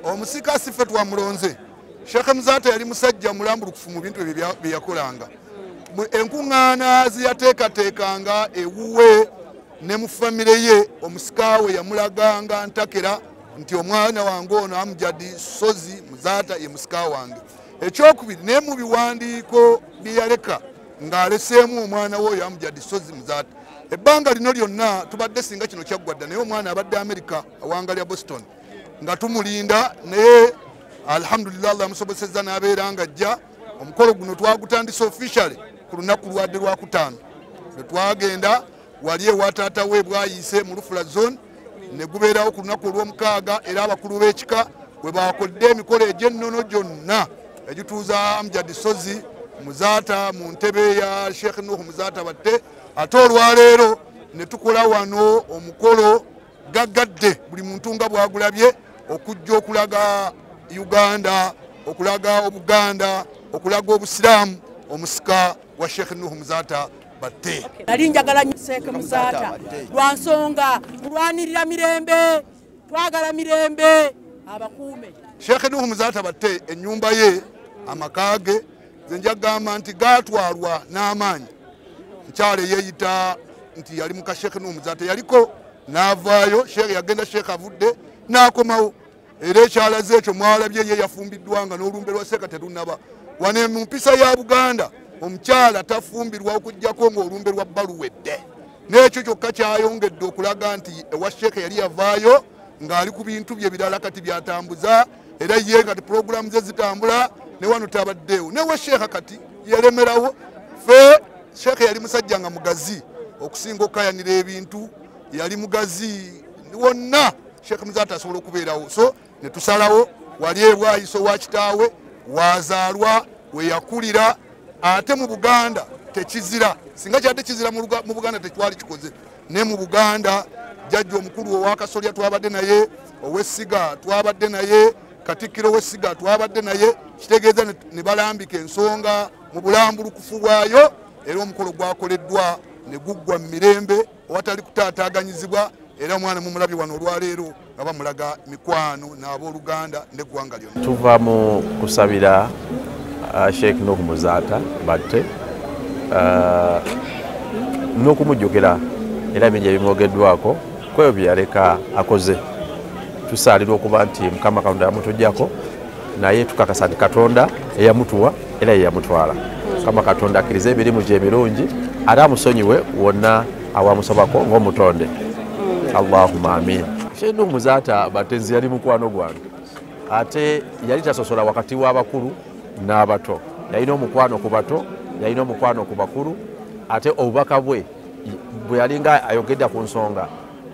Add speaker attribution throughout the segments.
Speaker 1: omusika sife twamulonze. Sheikh Muzata yali musajja mulambulukufu mu bintu ebyo byakolanga. Enkuŋŋaana ziyateekateekanga ewuwe ne mu famire ye omusika we yamulaganga ntakera nti omwana wange ono Amjad Sozi Muzata ye musika wange. Ekyokubiri ne mu biwandiiko bye yaleka ng'aleseemu omwana we oyo Amjad Sozi Muzata. Ebbanga lino lyonna tubadde singa kino kyaggwadda naye omwana abadde Amerika awangalya Boston nga tumulinda naye alhamdulillah Allah musobosezza n'abeera ng'ajja. Omukolo guno twagutandise officially ku lunaku lwadde lwa kutaano ne twagenda wali ewa taata we Bwayise mu Lufula zone ne gubeerawo ku lunaku olw'omukaaga era abakulu b'ekika bwe bakodde emikolo egy'ennono gyonna egituuza Amjad Sozi Muzata mu ntebe ya Sheikh Nuh Muzata Batte. Ate olwaleero ne tukola wano omukolo gaggadde buli muntu nga bwagulabye okujja okulaga Uganda, okulaga Obuganda, okulaga Obusiraamu omusika wa Sheikh Nuh Muzata Batte.
Speaker 2: Nali njagala nnyo Sheikh Muzata lwa nsonga mulwanirira mirembe, twagala mirembe abakuume.
Speaker 1: Sheikh Nuh Muzata Batte ennyumba ye amakage nze njagamba nti gaatwalwa n'amaanyi. Nkyale yeeyita nti yali muka Sheikh Nuh Muzata yaliko n'avaayo Sheikh yagenda Sheikh avudde n'akomawo. Era ekyalaze ekyo mwalabye ye yafumbiddwanga n'olumbe lwa Sheikh terunnaba. Wane mu mpisa ya Buganda omukyala tafumbirwa okujjako ng'olumbe lwa baluwedde. N'ekyo kyokka kyayongedde okulaga nti ewa Sheikh yali yavaayo ng'ali ku bintu bye birala kati byatambuza era ye kati programu ze zitambula ne wano tabaddeewo. Newa Sheikh kati yalemerawo fe Sheikh yali musajja nga mugazi okusinga okukayanira ebintu yali mugazi wonna Sheikh Muzata asobola okubeerawo. So ne tusalawo wali eBwayiso wa kitaawe wazaalwa we yakulira ate mu Buganda tekizira singa kyadde kizira mu Buganda tekwali kikoze ne mu Buganda jjajja omukulu owa Kasolya twabadde naye ow'Essiga twabadde naye Katikkiro w'Essiga twabadde naye kitegeeza ne balambika ensonga mu bulambulukufu bwayo era omukolo gwakoleddwa ne guggwa mu mirembe owatali kutaataaganyizibwa era omwana mumulabye wano olwaleero nga bamulaga mikwano n'abooluganda n'eggwanga lyonna.
Speaker 3: Tuva mu kusabira Sheikh Nuh Muzata Batte n'okumujjukira era bingi ebimwogeddwako ku ebyo bye yaleka akoze. Tusaalira okuba nti Mukama Katonda yamutuggyako naye tukakasa nti Katonda eyamutuwa era yeyamutwala. Mukama Katonda akkirize emirimu gye emirungi ate amusonyiwe wonna awamusobako ng'omutonde. Allahumma amin. Sheikh Nuh Muzata Batte nze yali mukwano gwange ate yali tasosola wakati w'abakulu n'abato. Yalina omukwano ku bato, yalina omukwano ku bakulu ate obubaka bwe bwe yalinga ayogedda ku nsonga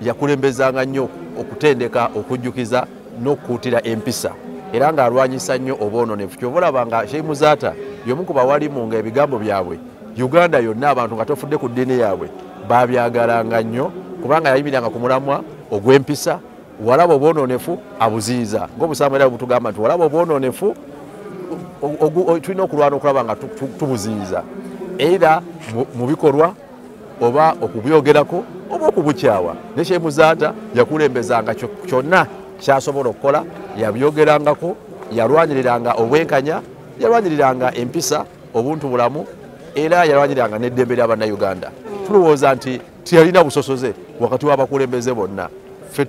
Speaker 3: yakulembezanga nnyo okutendeka, okujjukiza n'okukuutira empisa era ng'alwanyisa nnyo obwononefu. Kyova olabanga Sheikh Muzata y'omu ku bawalimu nga ebigambo byabwe Uganda yonna abantu nga tofudde ku ddiini yaabwe babyagalanga nnyo kubanga yayimiranga ku mulamwa ogw'empisa. Walaba obwononefu abuziyiza ng'obusamu era butugamba nti walaba obwononefu tulina okulwana okulaba nga tubuziyiza era mu bikolwa oba okubyogerako oba okubukyawa. Ne Sheikh Muzata yakulembezanga kyonna kyasobola okukola yabyogerangako, yalwanyiriranga obwenkanya, yalwanyiriranga empisa, obuntu bulamu era yalwanyiriranga n'eddembe ly'Abannayuganda. Tulowooza nti tiyalina busosoze wakati w'abakulembeze bonna. Ffe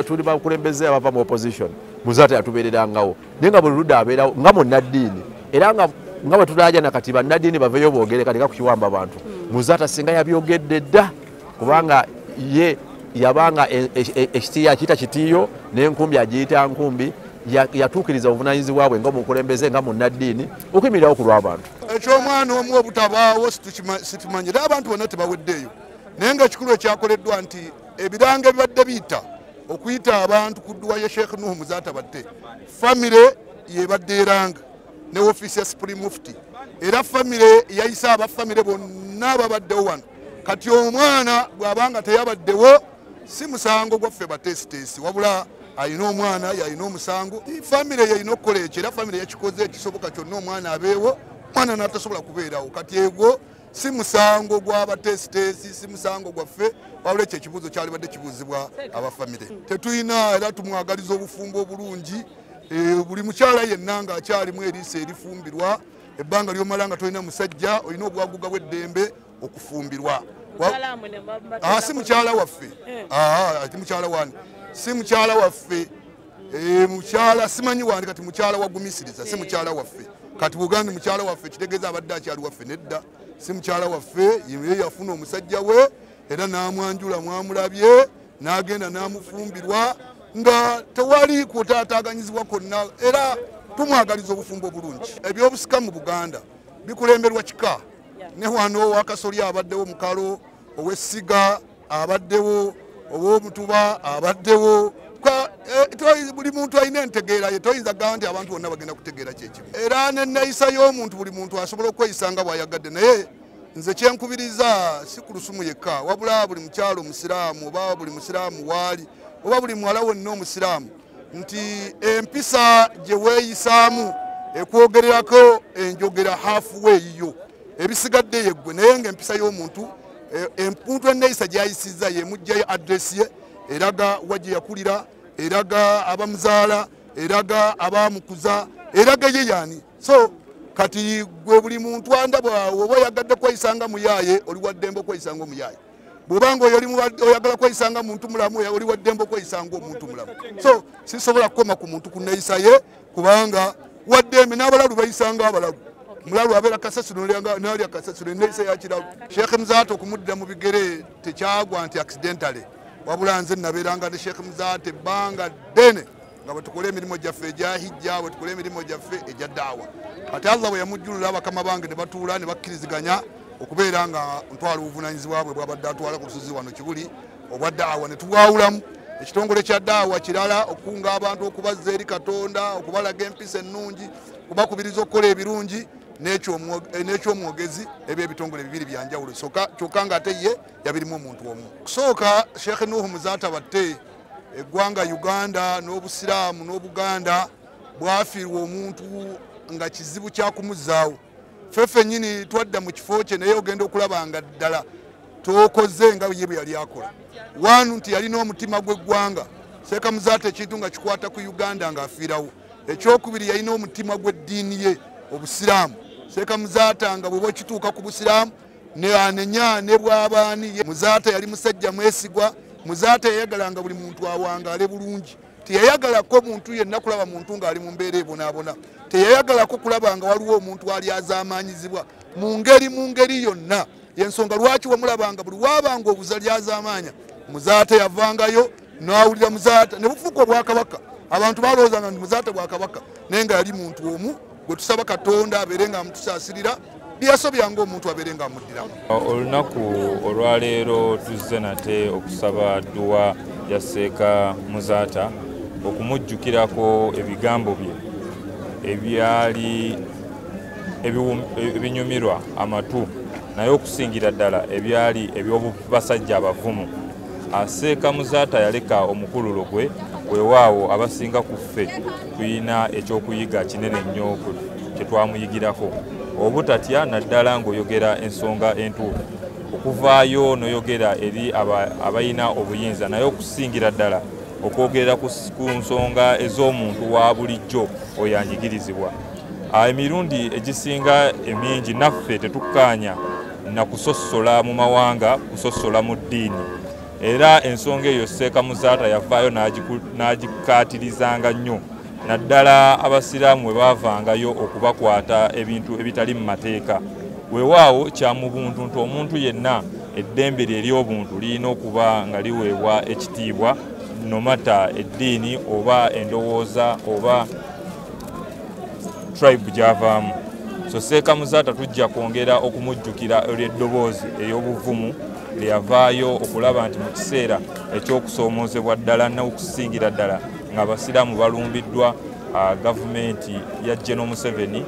Speaker 3: tuli bakulembeze abava mu opposition Muzata yatubeererangawo naye nga buli ludda abeerawo nga munnaddiini era nga bwe tulaaja nakati bannaddiini baveeyo boogere kati nga kukiwamba abantu. Muzata singa yabyogedde dda kubanga ye yabanga ekitiiyo akiyita kitiiyo n'enkumbi agiyita nkumbi. Yatuukiriza obuvunaanyizibwa bwe ng'omukulembeze nga munnaddiini okuyimirirawo ku lw'abantu.
Speaker 1: Eky'omwana omu obutabaawo situmanyi era abantu bonna tebaweddeeyo naye ng'ekikulu ekyakoleddwa nti ebiranga ebibadde biyita okuyita abantu ku dduwa ya Sheikh Nuh Muzata Batte famire yebadde eranga ne ofiisi ya Supreme Mufti era famire yayisa abafamire bonna babaddewo wano. Kati omwana bw'abanga teyabaddewo si musango gwaffe bateesiteesi wabula ayina omwana yayina omusango. Famire yayina okukola ekyo era famire yakikoze ekisoboka kyonna omwana abeewo, omwana n'atasobola kubeerawo. Kati egwo si musango gw'abatesitesi, si musango gwaffe, wabula ekyo ekibuuzo kyalibadde kibuuzibwa abafamire. Tetulina era tumwagaliza obufumbo obulungi, buli mukyala yenna ng'akyalimu eriiso erifumbirwa, ebbanga ly'omala nga tolina musajja, olina obwaguga bw'eddembe okufumbirwa. Si mukyala waffe, ati mukyala wani, si mukyala waffe, mukyala simanyi wandi kati mukyala wagumisiriza, si mukyala waffe. Kati Buganda mukyala waffe kitegeeza abadde akyali waffe nedda, si mukyala waffe, ye yafuna omusajja we era n'amwanjula mwamulabye n'agenda n'amufumbirwa nga tewali kutaataaganyizibwa konna, era tumwagaliza obufumbo bulungi. Ebyobusika mu Buganda bikulemberwa kika, ne wano Wakasoli abaddewo, Mukalo ow'Essiga abaddewo, ow'Omutuba abaddewo. Buli muntu alina entegeera ye, toyinza gamba nti abantu bonna bagenda kutegeera kyekibi. Era n'enneeyisa y'omuntu, buli muntu asobola okweyisa nga bw'ayagadde, naye nze kyenkubiriza si ku lusumu yekka, wabula buli mukyalo omusiraamu oba buli musiraamu waali oba buli muwala wonna omusiraamu, nti empisa gye weeyisaamu ekwogererako enjogera halfway yo, ebisigadde yeggwe, naye ng'empisa y'omuntu, omuntu enneeyisa gy'ayisizza yemugjayo adresi ye, eraga wa gye yakulira, eraga abamuzaala, eraga abamukuza, eraga ye yaani. So kati gwe buli muntu andaba oba oyagadde kweyisanga muyaaye, oli wa ddembe okweyisanga omuyaaye. Bw'obanga oyagala kweyisanga muntu mulamu, oli wa ddembe okweyisanga omuntu mulamu. So sisobola kukoma ku muntu ku nneeyisa ye, kubanga wa ddembe n'abalalu bayisanga abalalu. Mulalu abeera kasasiro n'alya kasasiro, enneeyisa ya kiralu. Sheikh Muzaate okumuddira mu bigere tekyagwa nti accidentally, wabula nze nabeeranga ne Sheikh Muzaate ebbanga ddene nga bwe tukola emirimu gyaffe egya hijja, bwe tukola emirimu gyaffe egya ddaawa. Kati Allah bwe yamujjulula bakama bange ne batuula ne bakkiriziganya okubeera nga ntwala obuvunaanyizibwa bwe bwabadde atwala ku lusozi wano Kibuli obwa ddaawa, ne tubwawulamu ekitongole kya ddaawa kirala okukunga abantu okubazza eri Katonda, okubalaga empisa ennungi, kubakubiriza okukola ebirungi, n'ekyomwogezi, ebyo ebitongole bibiri byanjawulo, kyokka ng'ate ye yabirimu omuntu omu. Kusooka Sheikh Nuhu Muzaate batte eggwanga Uganda n'obusiraamu n'Obuganda bwafiirwa omuntu nga kizibu kyakumuzaawo. Ffeffe nnyini twadda mu kifo kye, naye ogenda okulaba nga ddala tokoze nga ye bwe yali akola. Wanu nti yalina omutima gw'eggwanga, Sheikh Muzaate ekintu nga kikwata ku Uganda ng'afiirawo. Ekyokubiri yalina omutima gw'eddiini ye, obusiraamu. Sheikh Muzaate nga bwe bwekituuka ku busiraamu ne anenya ne bw'abaani. Muzaate yali musajja mwesigwa. Muzaate yayagalanga buli muntu awangaale bulungi. Teyayagalako muntu yenna kulaba muntu ng'ali mu mbeera ebonaabona. Teyayagalako kulaba nga waliwo omuntu ali azaamaanyizibwa mu ngeri yonna. Y'ensonga lwaki wamulabanga buli waabanga obuza lyazaamaanya, Muzaate yavangayo n'awulira Muzaate ne bufuuka obwakabaka. Abantu balowoozanga nti Muzaate bwakabaka, naye nga yali muntu omu gwe tusaba Katonda abeere nga amutusaasirira, byasobyanga omuntu abeere nga amuddiramu.
Speaker 4: Olunaku olwaleero tuzze nate okusaba dduwa ya Sheikh Muzaate okumujjukirako ebigambo bye ebyali ebinyumirwa amatu, naye okusingira ddala ebyali eby'obasajja abavumu. Sheikh Muzaate yaleka omukululo gwe, weewaawo abasinga ku ffe tulina ekyokuyiga kinene nnyo kye twamuyigirako, obutatya naddala ng'oyogera ensonga entuufu, okuvaayo n'oyogera eri abayina obuyinza, naye okusingira ddala okwogera ku nsonga ez'omuntu wa bulijjo oyo anyigirizibwa. Emirundi egisinga emingi naffe tetukkaanya na kusosola mu mawanga, kusosola mu ddiini. Era ensonga eyo Sheikh Muzaate yavaayo n'agikaatirizanga nnyo, naddala abasiraamu bwe baavangayo okubakwata ebintu ebitali mu mateeka. Weewaawo kya mu buntu nti omuntu yenna eddembe lye ery'obuntu lirina okuba nga liweebwa ekitiibwa, nomata eddiini oba endowooza oba tribe gy'avaamu. So Sheikh Muzaate tujja kwongera okumujjukira eddoboozi ey'obuvumu lye yavaayo okulaba nti mu kiseera eky'okusoomoozebwa ddala n'okusingira ddala ng'abasiraamu balumbiddwa gavumenti ya General Museveni,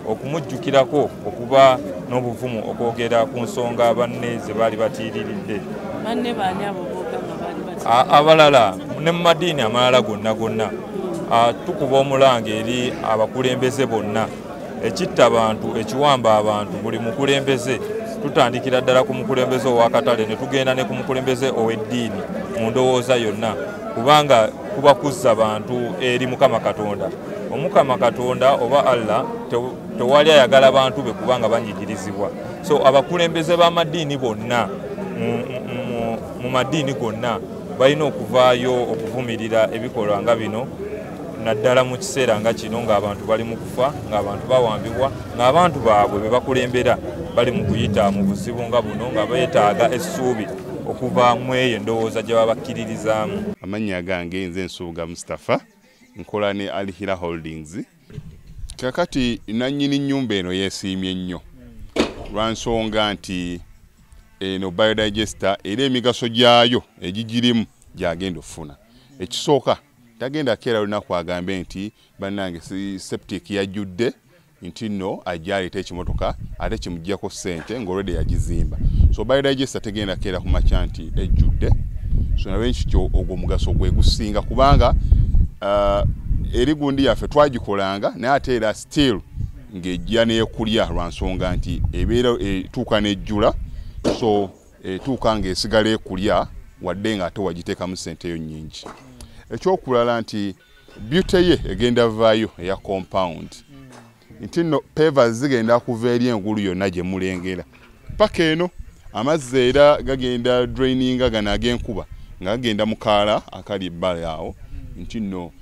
Speaker 4: okumujjukirako okuba n'obuvumu okwogera ku nsonga banne ze baali batiiriridde.
Speaker 2: Banne baani abo boogamba baali
Speaker 4: abalala ne mu madiini amalala gonna. Tukuba omulanga eri abakulembeze bonna. Ekitta abantu, ekiwamba abantu, buli mukulembeze tutandikira ddala ku mukulembeze ow'akatale ne tugenda ne ku mukulembeze ow'eddiini mu ndowooza yonna kubanga kuba kuzza bantu eri Mukama Katonda. Omukama Katonda oba Allah tewali ayagala bantu be kubanga banyigirizibwa. So abakulembeze b'amaddiini bonna mu maddiini gonna balina okuvaayo okuvumirira ebikolwa nga bino naddala mu kiseera nga kino ng'abantu bali mu kufa, ng'abantu bawambibwa, ng'abantu baabwe be bakulembera bali mu kuyita mu buzibu nga buno nga beetaaga essuubi okuva mu eyo endowooza gye babakkiririzaamu.
Speaker 5: Amannya gange nze Nsubuga Mustafa, nkola ne Al Hira Holdings. Kakati nannyini nnyumba eno yeesiimye nnyo lwa nsonga nti eno biodigester era emigaso gyayo egigirimu gyagenda ofuna. Ekisooka tagenda keera lunaku agambe nti bannange septic yajjudde nti nno ajja aleeta ekimotoka ate kimuggyako ssente ng'olwedde yagizimba. So biodigester tegenda keera ku makya nti ejjudde. So nalwekyo ogwo mugaso gwe gusinga kubanga eri gundi yaffe twagikolanga naye ate era still ng'ejja n'ekulya lwa nsonga nti ebeera etuuka n'ejjula, so etuuka ng'esigala ekulya wadde ng'ate wagiteekamu ssente yo nnyingi. Ekyokulala nti beauty ye egenda vaayo eya compound nti nno pavers zigenda kuva eri engulu yonna gye mulengera paka eno amazzi era gagenda draininga gano ag'enkuba nga gagenda mu kaala akali ebbali awo nti nno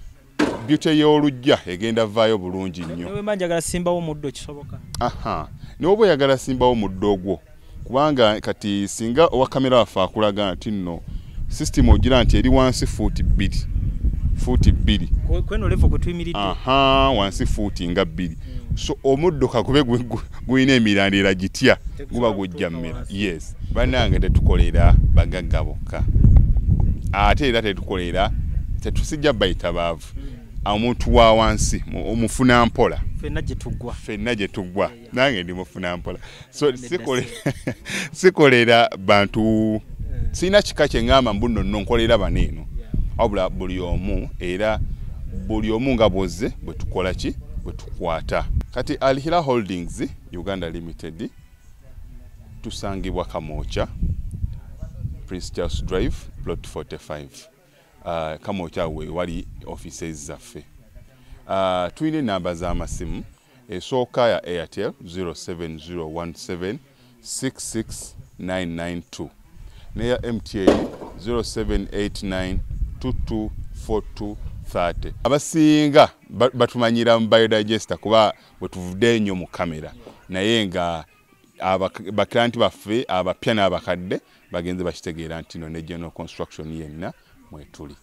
Speaker 5: beauty y'olujja egenda vaayo bulungi nnyo.
Speaker 6: Newe manjagala simbawo muddo kisoboka.
Speaker 5: N'oba oyagala simbawo muddo ogwo kubanga kati singa owa kamera waffe akulaga nti nno system ogira nti eri wansi fuuti 2
Speaker 6: kweno level kutuyimiridde
Speaker 5: wansi fuuti nga 2. So omuddo kakube guyina emirandira gitya guba gujja mmera. Yes, bannange tetukolera bagagga bokka ate era tetusijja bayita baavu omuntu wa wansi omufuna mpola ffenna gye tuggwa nange ndi mufuna mpola. So sikolera bantu sina kika kye ngamba mbu nno nkolera baneeno wabula buli omu nga bwozze bwe tukola ki bwe tukwata. Kati Al Hira Holdings Uganda Limited tusangibwa Kamoocha, Prince Charles Drive, Plot 45. Kamoocha we wali offices zaffe. Tuyina namba z'amasimu esooka ya Airtel 07017 66992 neya MTN 0789224230. Abasinga batumanyira mu biodigester kuba bwe tuvudde nnyo mu kamera naye nga baklanti baffe abapya n'abakadde bagenze bakitegeera nti no ne general construction yenna mwetuli.